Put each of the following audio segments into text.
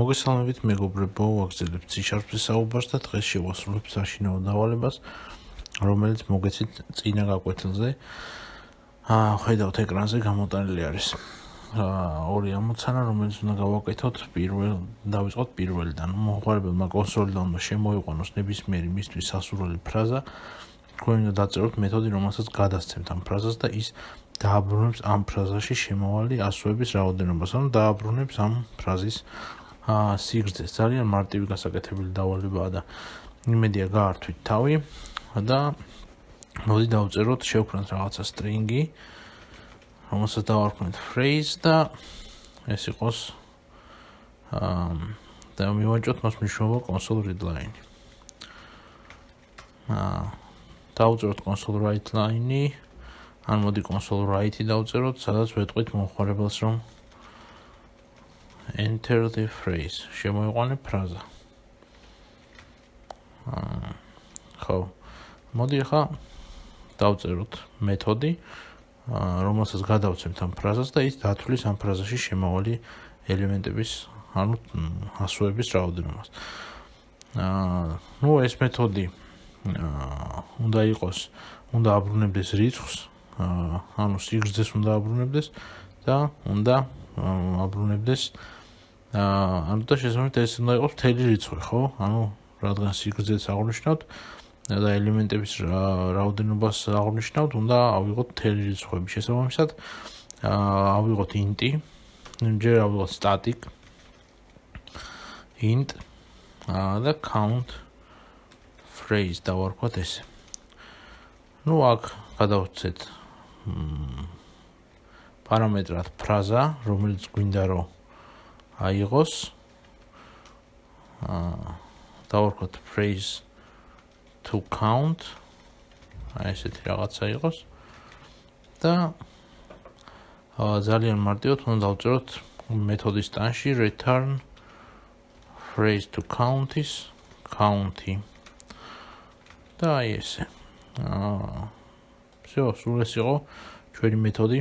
მოგესალმებით მეგობრებო, ვაგრძელებთ C# საუბარს და დღეს შევასრულებთ საშინაო დავალებას, რომელიც მოგეცით წინა გაკვეთილზე. ხედავთ ეკრანზე გამოტანილი არის ორი ამოცანა, რომელიც უნდა გავაკეთოთ დავიწყოთ პირველიდან. მომხმარებელმა კონსოლიდან უნდა შემოიყვანოს ნებისმიერი მისთვის სასურველი ფრაზა. თქვენ უნდა დაწეროთ მეთოდი, რომელსაც გადასცემთ ამ ფრაზას და ის დააბრუნებს ამ ფრაზაში შემავალი ასოების რაოდენობას, ანუ დააბრუნებს ამ ფრაზის სიგრძეს. ძალიან მარტივი გასაკეთებელი დავალებაა და იმედია გაართვით თავი და მოდი დავწეროთ, შევქმნათ რაღაცა string-ი, რომელსაც დავარქმევთ phrase და ეს იყოს და მივაჭროთ მას მნიშვნელობა console readline. დავწეროთ console write line-ი, ან მოდი console write-ი დავწეროთ, სადაც ვეტყვით მომხმარებელს, რომ enter the phrase, შემოიყვანე ფრაზა. ხო, მოდი ახლა დავწეროთ მეთოდი, რომელსაც გადავცემთ ამ ფრაზას და ის დათვლის ამ ფრაზაში შემავალი ელემენტების, ანუ ასოების რაოდენობას. ეს მეთოდი უნდა აბრუნებდეს რიცხვს, ანუ სიგრძეს უნდა აბრუნებდეს და უნდა აბრუნებდეს ანუ და შესაბამისად ეს უნდა იყოს მთელი რიცხვი, ხო? ანუ რადგან სიგრძეს აღნიშნავთ და ელემენტების რაოდენობას აღნიშნავთ, უნდა ავიღოთ მთელი რიცხვები. შესაბამისად ავიღოთ int-ი, ჯერ ავიღოთ static int და count phrase დავარქვათ ესე. აქ გადავცეთ პარამეტრად ფრაზა, რომელიც გვინდა რომ აიღოს. დავარქვათ phrase to count, ესეთი რაღაცა იყოს და ძალიან მარტივად უნდა დავწეროთ მეთოდის ტანში return phrase to count-ის count-ი და ესე. სულ ეს იყო ჩვენი მეთოდი,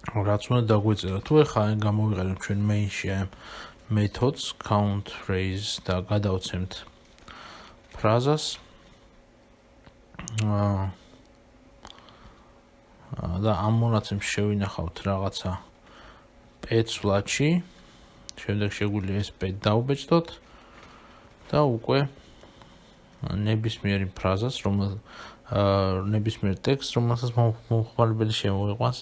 რაც უნდა დაგვეწერა. თუ ახლა გამოვიყენებთ ჩვენ main-ში ამ მეთოდს count phrase და გადავცემთ ფრაზას და ამ მონაცემს შევინახავთ რაღაცა პეცვლაჩი, შემდეგ შეგვიძლია ეს პეთ დავბეჭდოთ და უკვე ნებისმიერი ფრაზას, ნებისმიერ ტექსტს, რომელსაც მომხმარებელი შემოიყვანს,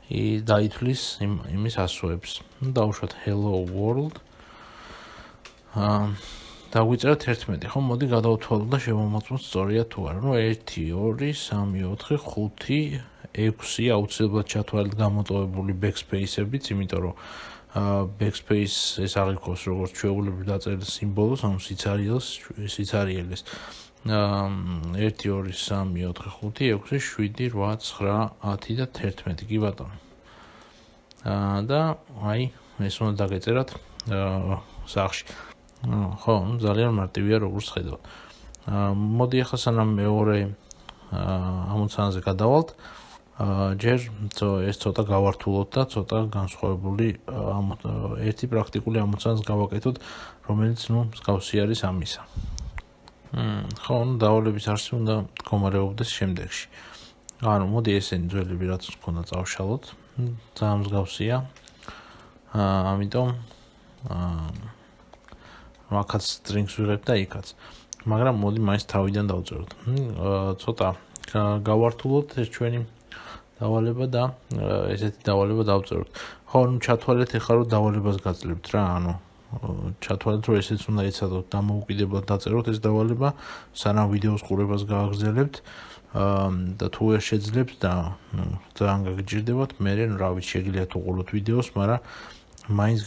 დაითვლის იმის ასოებს. დავუშვათ hello world. დაგვიწერათ 11, ხო? მოდი გადავთვალოთ და შევამოწმოთ სწორია თუ არა. 1 2 3 4 5 6 აუცილებლად ჩათვალეთ გამოტოვებული backspace-ებიც, იმიტომ რომ backspace ეს აღიქოს როგორც ჩვეულებრივ დაწერილ სიმბოლოს, ანუ სიცარიელს. 1 2 3 4 5 6 7 8 9 10 და 11, კი ბატონო. და აი ეს უნდა დაგეწერათ სახში. ხო, ძალიან მარტივია როგორც ხედავთ. მოდი ახლა სანამ მეორე ამოცანაზე გადავალთ, ჯერ ეს ცოტა გავართულოთ და ცოტა განსხვავებული ერთი პრაქტიკული ამოცანას გავაკეთოთ, რომელიც მსგავსი არის ამისა. ხო, დავალების არსი უნდა მდგომარეობდეს შემდეგში. ანუ მოდი ესენი ძველები რაც გქონდა წავშალოთ. ძალიან მსგავსია. ამიტომ აქაც strings ვიღებ და იქაც. მაგრამ მოდი მაინც თავიდან დავწეროთ. ცოტა გავართულოთ ეს ჩვენი დავალება და ესეთი დავალება დავწეროთ. ხო, ჩათვალეთ ახლა რომ დავალებას გაძლევთ რა, ანუ ჩათვალეთ რომ ესეც უნდა ეცადოთ დამოუკიდებლად დაწეროთ ეს დავალება, სანამ ვიდეოს ყურებას გააგრძელებთ და თუ ვერ შეძლებთ და ძალიან გაგიჭირდებათ, მე რა ვიცი, შეგიძლიათ უყუროთ ვიდეოს, მაგრამ მაინც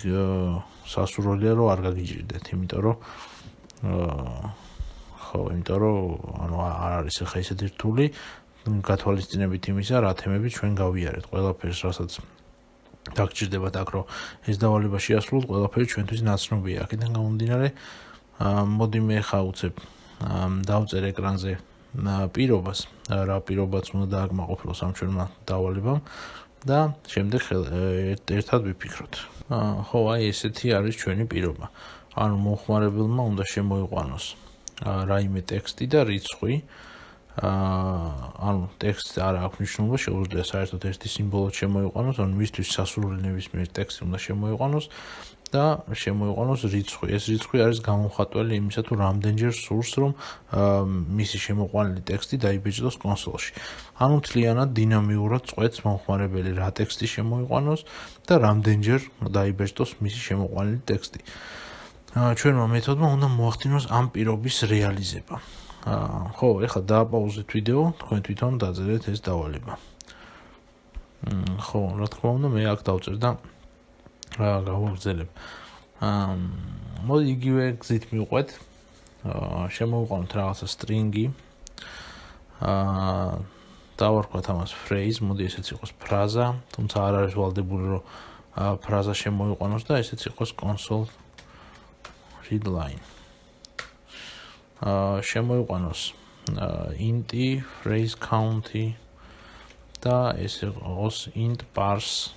სასურველია რომ არ გაგიჭირდეთ, იმიტომ რომ ანუ არ არის ახლა ისეთი რთული გათვალისწინებით იმისა, რა თემები ჩვენ გავიარეთ. ყველაფერს, რასაც დაგჭირდებათ აქ, რომ ეს დავალება შეასრულოთ, ყველაფერი ჩვენთვის ნაცნობია. აქედან გამომდინარე, მოდი მე ხა უცებ დავწერ ეკრანზე პირობას, რა პირობაც უნდა დააკმაყოფილოს ამ ჩვენმა დავალებამ და შემდეგ ერთად ვიფიქროთ. ხო, აი ესეთი არის ჩვენი პირობა. ანუ მომხმარებელმა უნდა შემოიყვანოს რაიმე ტექსტი და რიცხვი. ანუ ტექსტს არ აქვს მნიშვნელობა, შეუძლია საერთოდ ერთი სიმბოლო შემოიყვანოს, ანუ მისთვის სასურველი ნებისმიერ ტექსტი უნდა შემოიყვანოს და შემოიყვანოს რიცხვი. ეს რიცხვი არის გამომხატველი იმისა, თუ რამდენჯერ სურს, რომ მისი შემოყვანილი ტექსტი დაიბეჭდოს კონსოლში. ანუ მთლიანად დინამიურად წყვეტს მომხმარებელი რა ტექსტი შემოიყვანოს და რამდენჯერ დაიბეჭდოს მისი შემოყვანილი ტექსტი. ჩვენმა მეთოდმა უნდა მოახდინოს ამ პირობის რეალიზება. ხო, ეხლა დააპაუზეთ ვიდეო, თქვენ თვითონ დაწერეთ ეს დავალება. ხო, რა თქმა უნდა, მე აქ დავწერ და გავაგრძელებ. მოდი იგივე გზით მივყვეთ. შემოვიყვანოთ რაღაცა string-ი. დავარქვათ ამას phrase, მოდი ესეც იყოს ფრაზა, თუმცა არ არის ვალდებული, რომ ფრაზა შემოიყვანოს და ესეც იყოს console readline. შემოიყვანოს int-ი, phrase count-ი და ეს იყოს int parse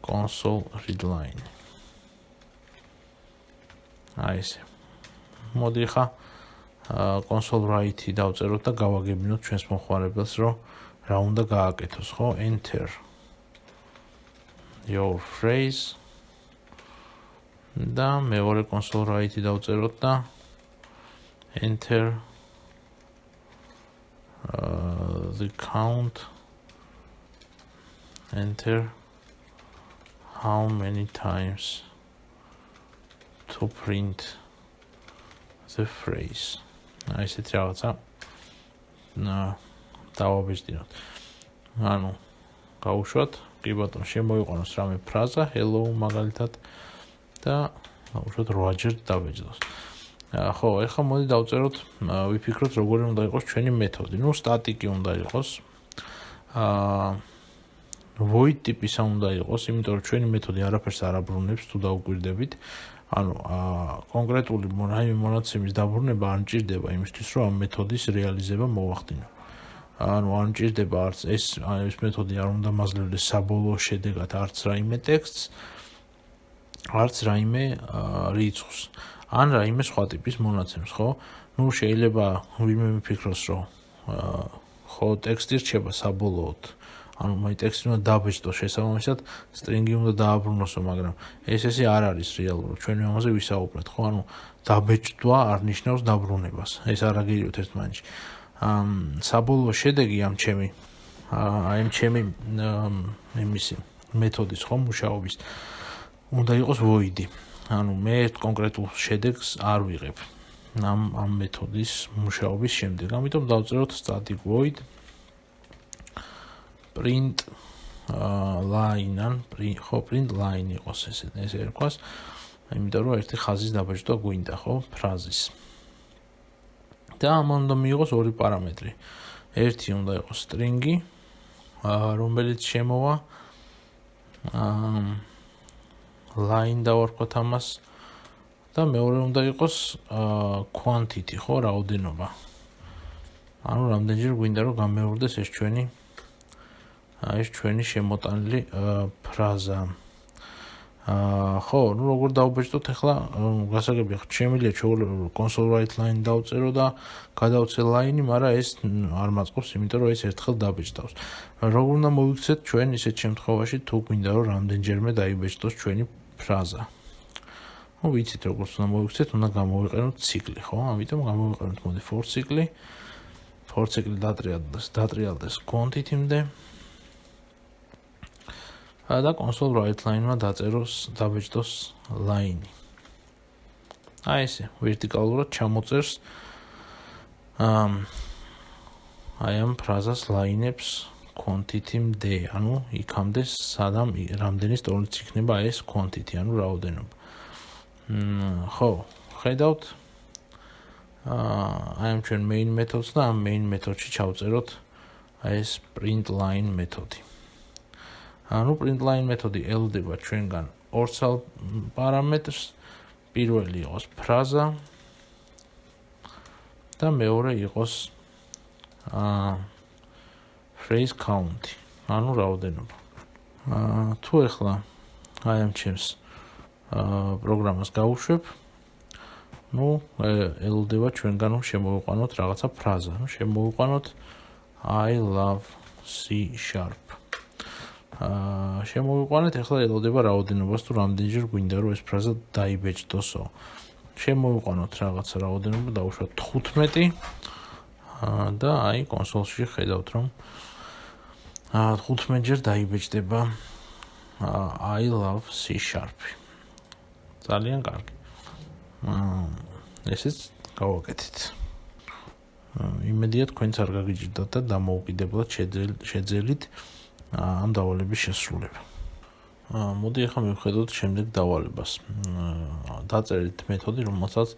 console readline. აი ესე. მოდი ხა console write-ი დავწეროთ და გავაგებინოთ ჩვენს მომხმარებელს, რომ რა უნდა გააკეთოს, ხო? Enter your phrase და მეორე console write-ი დავწეროთ და enter the count, enter how many times to print the phrase. აი ესეთი რაღაცა დავაბეჭდინოთ. ანუ გავუშვათ, კი ბატონო, შემოიყვანოს რამე ფრაზა hello მაგალითად და გავუშვათ 8-ჯერ დავეჭდოს. ხო, ეხლა მოდი დავწეროთ, ვიფიქროთ როგორი უნდა იყოს ჩვენი მეთოდი. ნუ სტატიკი უნდა იყოს. void ტიპისა უნდა იყოს, იმიტომ რომ ჩვენი მეთოდი არაფერს არ აბრუნებს თუ დაუკვირდებით. ანუ კონკრეტული რაიმე მონაცემის დაბრუნება არ მჭირდება იმისთვის, რომ ამ მეთოდის რეალიზება მოვახდინო. ანუ არ მჭირდება არც ეს მეთოდი არ უნდა მაძლევდეს საბოლოო შედეგად არც რაიმე ტექსტს, არც რაიმე რიცხვს, ან რაიმე სხვა ტიპის მონაცემს, ხო? ნუ შეიძლება ვინმე მიფიქროს, რომ ხო ტექსტი რჩება საბოლოოდ. ანუ მე ტექსტი უნდა დაბეჭდოს, შესაბამისად string-ი უნდა დააბრუნოსო, მაგრამ ესე არ არის რეალურად. ჩვენ ამაზე ვისაუბრეთ, ხო? ანუ დაბეჭდვა არ ნიშნავს დაბრუნებას. ეს არ აგირიოთ ერთმანეთში. საბოლოო შედეგი ამ ჩემი იმისი მეთოდის, ხო, მუშაობის უნდა იყოს void-ი. ანუ მე ერთ კონკრეტულ შედეგს არ ვიღებ ამ მეთოდის მუშაობის შემდეგ. ამიტომ დავწეროთ static void print line-ან, print line იყოს ესე ერქვას, იმიტომ რომ ერთი ხაზის დაბეჭდვა გვინდა, ხო, ფრაზის. და ამ უნდა მიიღოს ორი პარამეტრი. ერთი უნდა იყოს string-ი, რომელიც შემოვა line დავარქვათ ამას და მეორე უნდა იყოს quantity, ხო, რაოდენობა. ანუ რამდენჯერ გვინდა რომ გამეორდეს ეს ჩვენი შემოტანილი ფრაზა. ხო, ნუ როგორ დავბეჭდოთ ახლა, გასაგებია, შემიძლია console write line დავწერო და გადავცე line-ი, მაგრამ ეს არ მაწყობს, იმიტომ რომ ეს ერთხელ დაბეჭდავს. როგორ უნდა მოვიქცეთ ჩვენ ისეთ შემთხვევაში, თუ გვინდა რომ რამდენჯერმე დაიბეჭდოს ჩვენი ფრაზა. ნუ ვიცით როგორც უნდა მოვიქცეთ, უნდა გამოვიყენოთ ციკლი, ხო? ამიტომ გამოვიყენოთ მოდი for ციკლი. for ციკლი დატრიალდეს quantity-მდე. და console write line-მა დაბეჭდოს line-ი. აი ესე, ვერტიკალურად ჩამოწერს აი ამ ფრაზას line-ებს quantity-მდე, ანუ იქამდე სადამ რამდენი სტოლიც იქნება ეს quantity, ანუ რაოდენობა. ხო, ხედავთ აი ამ ჩვენ main methods და ამ main methodში ჩავწეროთ აი ეს print line მეთოდი. ანუ print line მეთოდი ელოდება ჩვენგან ორ ცალ პარამეტრს, პირველი იყოს ფრაზა და მეორე იყოს phrase count. ანუ რაოდენობა. თუ ეხლა აი ამ ჩემს პროგრამას გავუშვებ, ელოდება ჩვენგან რომ შემოვიყვანოთ რაღაცა ფრაზა. შემოვიყვანოთ I love C#. შემოვიყვანეთ, ეხლა ელოდება რაოდენობას თუ რამდენჯერ გვინდა რომ ეს ფრაზა დაიბეჭდოსო. შემოვიყვანოთ რაღაცა რაოდენობა, დავუშვათ 15 და აი კონსოლში ხედავთ რომ 15 ჯერ დაიბეჭდება I love C#. ძალიან კარგი. ესეც გავაკეთეთ. იმედია თქვენც არ გაგიჭირდათ და დამოუკიდებლად შეძელით ამ დავალების შესრულება. მოდი ახლა მივხედოთ შემდეგ დავალებას. დაწერეთ მეთოდი, რომელსაც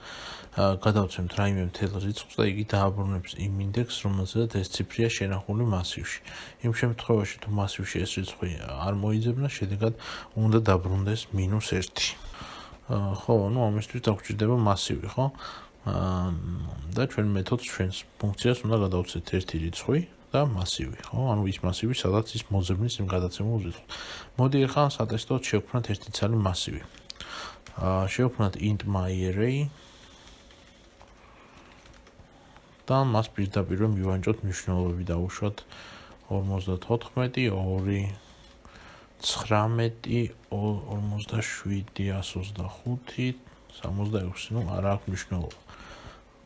გადავცემთ რაიმე მთელ რიცხვს და იგი დააბრუნებს იმ ინდექსს, რომელზედაც ეს ციფრია შენახული მასივში. იმ შემთხვევაში, თუ მასივში ეს რიცხვი არ მოიძებნა, შედეგად უნდა დაბრუნდეს -1. ხო, ამისთვის დაგვჭირდება მასივი, ხო? და ჩვენ მეთოდს ჩვენს ფუნქციას უნდა გადავცეთ ერთი რიცხვი და მასივი, ხო? ანუ ის მასივი, სადაც ის მოძებნის იმ გადაცემულ რიცხვს. მოდი ახლა სატესტოდ შევქმნათ ერთი ცალი მასივი. შევქმნათ int myArray და მას პირდაპირ მივანჭოთ მნიშვნელობები, დავუშვათ 54, 2, 19, 47, 125, 66, არ აქვს მნიშვნელობა.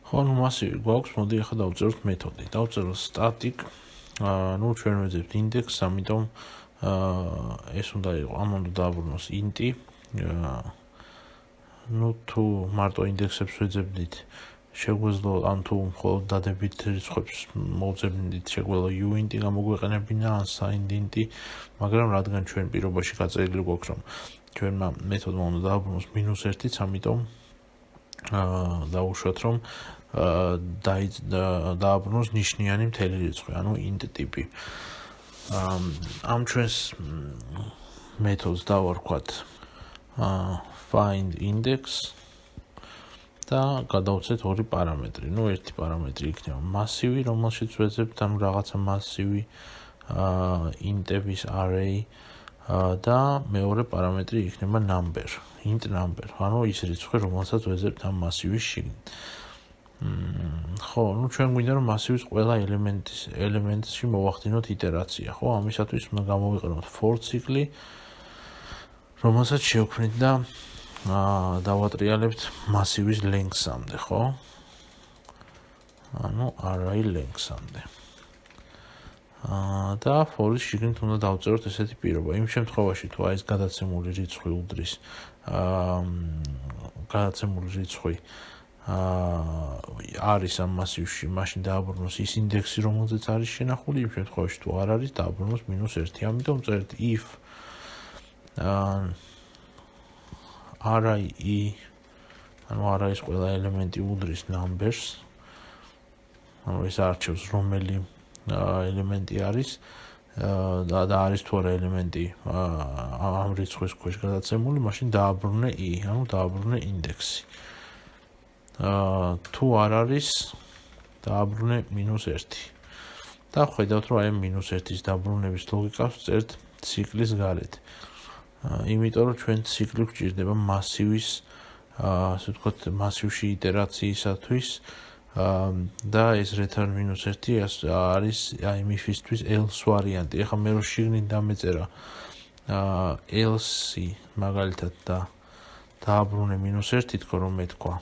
ხო, მასივი გვაქვს, მოდი ახლა დავწეროთ მეთოდი. დავწეროთ static, ჩვენ ვეძებთ index, ამიტომ ეს უნდა იყოს, ამ უნდა დააბრუნოს int-ი. თუ მარტო ინდექსებს ვეძებდით, შეგვეძლო ან თუ მხოლოდ დადებით რიცხვებს მოვძებნით, შეგვეძლო uint-ი გამოგვეყენებინა ან signed int-ი, მაგრამ რადგან ჩვენ პირობაში გაწერილი გვაქვს, რომ ჩვენმა მეთოდმა უნდა დააბრუნოს -1-იც, ამიტომ დავუშვათ, რომ დააბრუნოს ნიშნიანი მთელი რიცხვი, ანუ int ტიპი. ამ ჩვენს მეთოდს დავარქვათ find index და გადავცეთ ორი პარამეტრი. ერთი პარამეტრი იქნება მასივი, რომელშიც ვეძებთ ამ რაღაცა მასივი int-ების array და მეორე პარამეტრი იქნება number, int number, ანუ ის რიცხვი, რომელსაც ვეძებთ ამ მასივის შიგნით. ხო, ჩვენ გვინდა რომ მასივის ყველა ელემენტში მოვახდინოთ iterაცია, ხო? ამისათვის უნდა გამოვიყენოთ for ციკლი, რომელსაც შევქმნით და დავატრიალებთ მასივის length-ამდე, ხო? ანუ array length-ამდე. და for-ის შიგნით უნდა დავწეროთ ესეთი პირობა. იმ შემთხვევაში, თუ აი ეს გადაცემული რიცხვი უდრის გადაცემული რიცხვი არის ამ მასივში, მაშინ დააბრუნოს ის ინდექსი, რომელზეც არის შენახული, იმ შემთხვევაში, თუ არ არის, დააბრუნოს -1. ამიტომ წერთ if array, ანუ array-ის ყველა ელემენტი უდრის numbers, ანუ ეს არჩევს რომელი ელემენტი არის და არის თუ არა ელემენტი ამ რიცხვის ქვეშ გადაცემული, მაშინ დააბრუნე i, ანუ დააბრუნე ინდექსი. თუ არ არის, დააბრუნე -1. და ხედავთ, რომ აი -1-ის დაბრუნების ლოგიკას წერთ ციკლის გარეთ. იმიტომ რომ ჩვენ ციკლი გვჭირდება მასივის, ასე ვთქვათ, მასივში iterაციისათვის და ეს return -1 არის აი if-ისთვის else ვარიანტი. ეხლა მე რო შიგნით დამეწერა else მაგალითად და დააბრუნე -1 თქო რომ მეთქვა.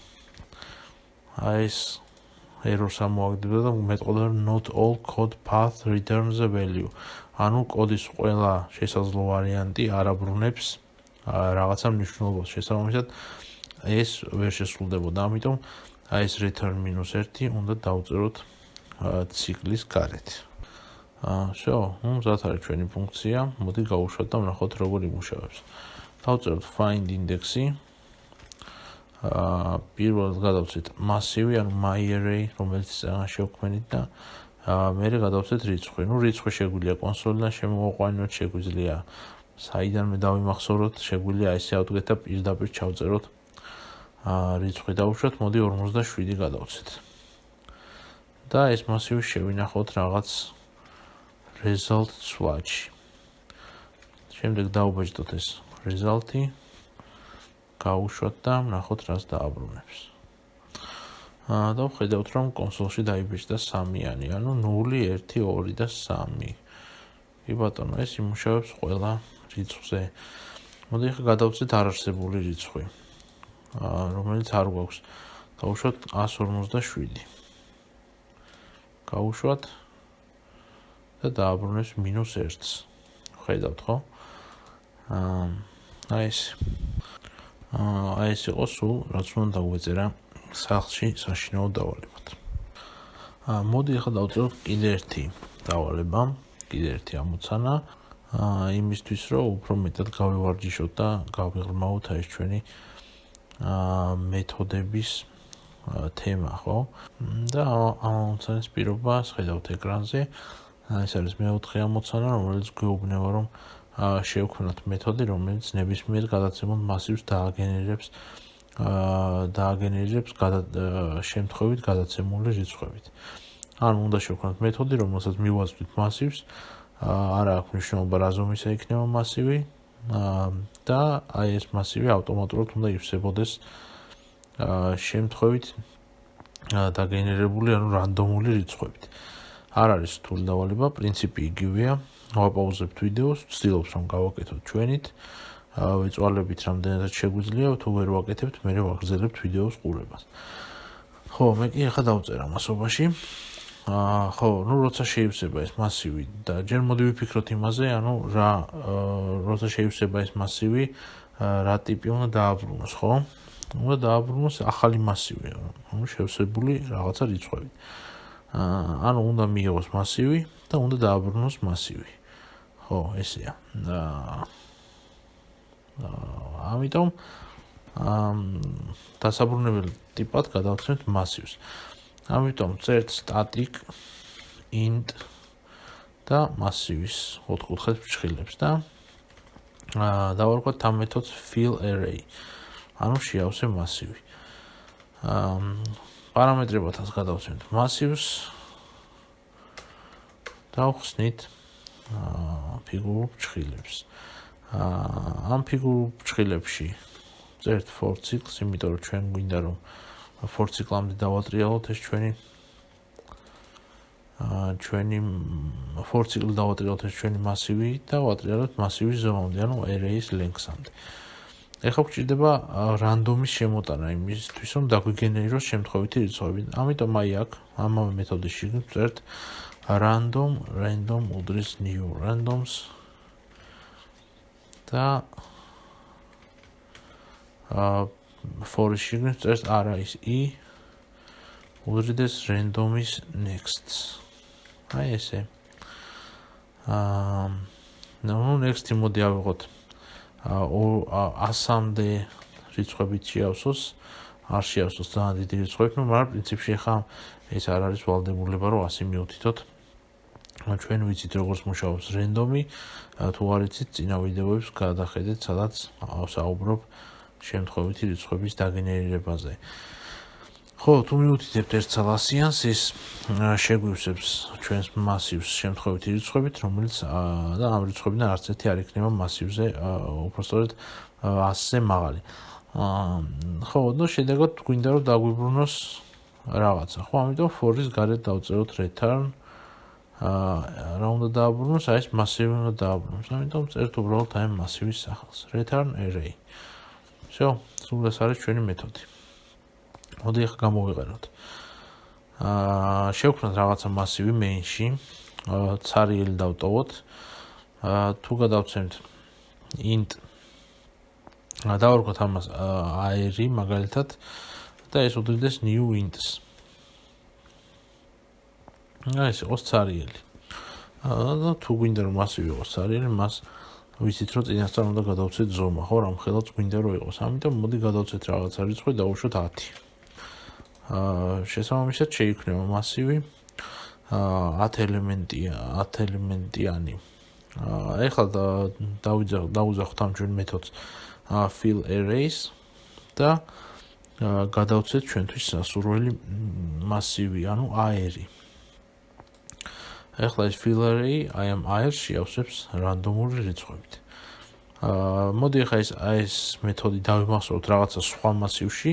აი ეს error-ს ამოაგდებდა და მეტყოდა რომ not all code path returns a value. ანუ კოდის ყველა შესაძლო ვარიანტი არ აბრუნებს რაღაცა მნიშვნელობას. შესაბამისად ეს ვერ შესრულდებოდა. ამიტომ აი ეს return -1 უნდა დავწეროთ ციკლის გარეთ. всё, მზად არის ჩვენი ფუნქცია. მოდი გავუშვათ და ვნახოთ როგორ იმუშავებს. დავწეროთ find index-ი. პირველად გადავცეთ მასივი, ანუ myArray, რომელიც შევქმნით და მერე გადავცეთ რიცხვი. რიცხვი შეგვიძლია კონსოლიდან შემოვაყვანოთ, შეგვიძლია საიდანვე დავიმახსოვროთ, შეგვიძლია ესე ავდგეთ და პირდაპირ ჩავწეროთ რიცხვი დავუშვათ, მოდი 47 გადავცეთ. და ეს მასივი შევინახოთ რაღაც result swatch. შემდეგ დავუბეჭდოთ ეს result-ი, გავუშვათ და ნახოთ რას დააბრუნებს. და ვხედავთ რომ კონსოლში დაიბეჭდა 3-იანი, ანუ 0, 1, 2 და 3. კი ბატონო, ეს იმუშავებს ყველა რიცხვზე. მოდი ახლა გადავწყვეტ არარსებული რიცხვი, რომელიც არ გვაქვს. დავუშვათ 157. გავუშვათ და დააბრუნებს -1-ს. ხედავთ, ხო? აი ეს იყო სულ, რაც უნდა დავეწერა სახლში საშინაო დავალებად. მოდი ახლა დავწეროთ კიდე ერთი დავალება, კიდე ერთი ამოცანა, იმისთვის რომ უფრო მეტად გავივარჯიშოთ და გავიღრმავოთ ეს ჩვენი მეთოდების თემა, ხო? და ამოცანის პირობას ხედავთ ეკრანზე. ეს არის მეოთხე ამოცანა, რომელიც გვეუბნება რომ შევქმნათ მეთოდი, რომელიც ნებისმიერ გადაცემულ მასივს დააგენერებს შემთხვევით გადაცემული რიცხვებით. ანუ უნდა შევქმნათ მეთოდი, რომელსაც მივაწვდით მასივს, არა აქვს მნიშვნელობა რა ზომისა იქნება მასივი და აი ეს მასივი ავტომატურად უნდა ივსებოდეს შემთხვევით დაგენერებული, ანუ რანდომული რიცხვებით. არ არის რთული დავალება, პრინციპი იგივეა. ვაპაუზებთ ვიდეოს, ვცდილობთ რომ გავაკეთოთ ჩვენით, ვეწვალებით რამდენადაც შეგვიძლია, თუ ვერ ვაკეთებთ, მერე ვაგრძელებთ ვიდეოს ყურებას. ხო, მე კი ახლა დავწერა მასობაში. ხო, როცა შეივსება ეს მასივი და ჯერ მოდი ვიფიქროთ იმაზე, როცა შეივსება ეს მასივი, რა ტიპი უნდა დააბრუნოს, ხო? უნდა დააბრუნოს ახალი მასივი, შევსებული რაღაცა რიცხვებით. ანუ უნდა მიიღოს მასივი და უნდა დააბრუნოს მასივი. ხო, ესეა. ამიტომ დასაბრუნებელ ტიპად გადავცემთ მასივს. ამიტომ წერთ static int და მასივის ოთხკუთხედს ვჩხილებს და დავარქვათ ამ მეთოდს fill array. ანუ შეავსე მასივი. პარამეტრებათაც გადავცემთ მასივს და ვხსნით ფიგურულ ფრჩხილებს. ამ ფიგურულ ფრჩხილებში წერთ for cycles, იმიტომ რომ ჩვენ გვინდა რომ for cycle-ამდე დავატრიალოთ ეს ჩვენი for cycle დავატრიალოთ ეს ჩვენი მასივი და ვატრიალოთ მასივის ზომამდე, ანუ array-ის length-ამდე. ეხლა გვჭირდება რანდომის შემოტანა იმისთვის, რომ დაგვიგენერიროს შემთხვევითი რიცხვები. ამიტომ აი აქ ამავე მეთოდის შიგნით წერთ random უდრის new randoms და for-ის შიგნით წერთ arrays i უდრიდეს randomis next. აი ესე. next-ი მოდი ავიღოთ 100-მდე რიცხვებით შეავსოს, არ შეავსოს ძალიან დიდი რიცხვებით, მაგრამ პრინციპში ხა ეს არ არის ვალდებულება, რომ 100 მივთითოთ. ჩვენ ვიცით როგორც მუშაობს რენდომი, თუ არ იცით, წინა ვიდეოებს გადახედეთ, სადაც საუბრობ შემთხვევითი რიცხვების დაგენერირებაზე. ხო, თუ მივუთითებთ 100-იანს, ის შეგვივსებს ჩვენს მასივს შემთხვევითი რიცხვებით, რომელიც და ამ რიცხვებიდან არც ერთი არ იქნება მასივზე, უпростоრედ 100-ზე მაღალი. ხო, და შედეგად გვინდა რომ დაგვიბრუნოს რაღაცა. ხო, ამიტომ for-ის გარეთ დავწეროთ return. რა უნდა დააბრუნოს? აი ეს მასივი უნდა დააბრუნოს. ამიტომ წერთ უბრალოდ აი მასივის სახელს. return array. всё, სულ ეს არის ჩვენი მეთოდი. მოდი ახლა გამოვიყენოთ. შევქმნათ რაღაცა მასივი main-ში. ცარიელი დავტოვოთ. თუ გადავცემთ int დავარქვათ ამას array მაგალითად და ეს უდრიდეს new int-ს. ეს იყოს ცარიელი. და თუ გვინდა რომ მასივი იყოს ცარიელი, მას ვიცით რომ წინასწარ უნდა გადავცეთ ზომა, ხო, რამხელაც გვინდა რომ იყოს. ამიტომ მოდი გადავცეთ რაღაცა რიცხვი და დავუშვათ 10. შესაბამისად შეიქმნება მასივი 10 ელემენტიანი. ეხლა დავუძახოთ ამ ჩვენ მეთოდს fill arrays და გადავცეთ ჩვენთვის სასურველი მასივი, ანუ air-ი. ეხლა ეს fill array, აი ამ air-ს შეავსებს რანდომული რიცხვებით. მოდი ახლა ეს მეთოდი დავიმახსოვროთ რაღაცა სხვა მასივში,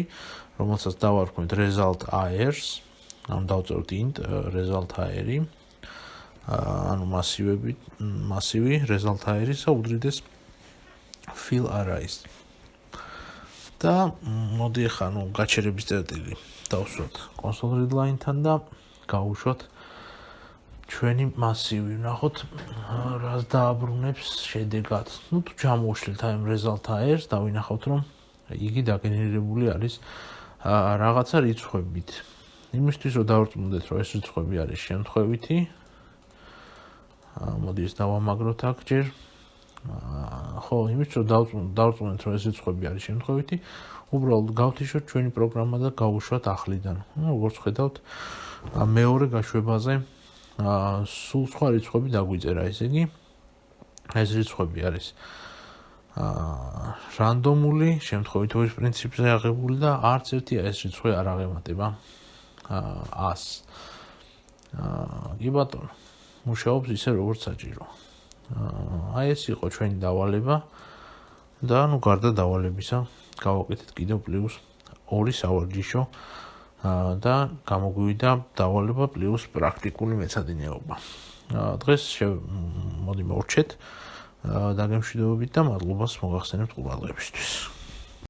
რომელსაც დავარქმევთ result airs, ან დავწეროთ int result air-ი, ანუ მასივი result air-ისა უდრიდეს fill arrays. და მოდი ახლა გაჩერების წერტილი დავსვათ console readline-თან და გავუშვათ ჩვენი მასივი. ნახოთ რას დააბრუნებს შედეგად. თუ ჩამოვშლით აი ამ result airs და ვინახავთ რომ იგი დაგენერირებული არის რაღაცა რიცხვებით. იმისთვის რომ დავარწმუნდეთ რომ ეს რიცხვები არის შემთხვევითი, მოდი ეს დავამაგროთ აქ ჯერ. ხო, იმისთვის რომ დავარწმუნდეთ რომ ეს რიცხვები არის შემთხვევითი, უბრალოდ გავთიშოთ ჩვენი პროგრამა და გავუშვათ ახლიდან. როგორც ხედავთ, მეორე გაშვებაზე სულ სხვა რიცხვები დაგვიწერა, ესე იგი ეს რიცხვები არის რანდომული, შემთხვევითობის პრინციპზე აღებული და არც ერთი ეს რიცხვი არ აღემატება 100-ს. კი ბატონო, მუშაობს ისე როგორც საჭირო. აი ეს იყო ჩვენი დავალება და გარდა დავალებისა გავაკეთეთ კიდევ +2 სავარჯიშო და გამოგვივიდა დავალება პლუს პრაქტიკული მეცადინეობა. დღეს მოდი მოვრჩეთ დაგემშვიდობებით და მადლობას მოგახსენებთ ყურადღებისთვის.